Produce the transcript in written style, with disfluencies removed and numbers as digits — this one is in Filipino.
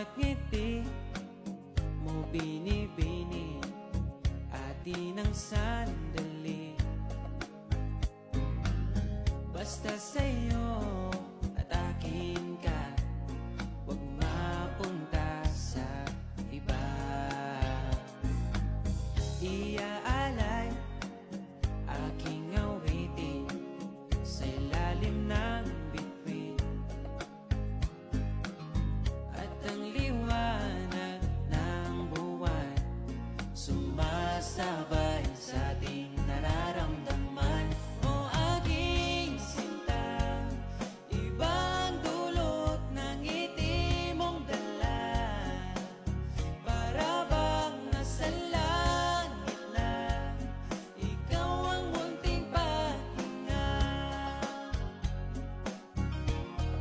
bawat ngiti mo binibini at di ng sandali. Basta sa'yo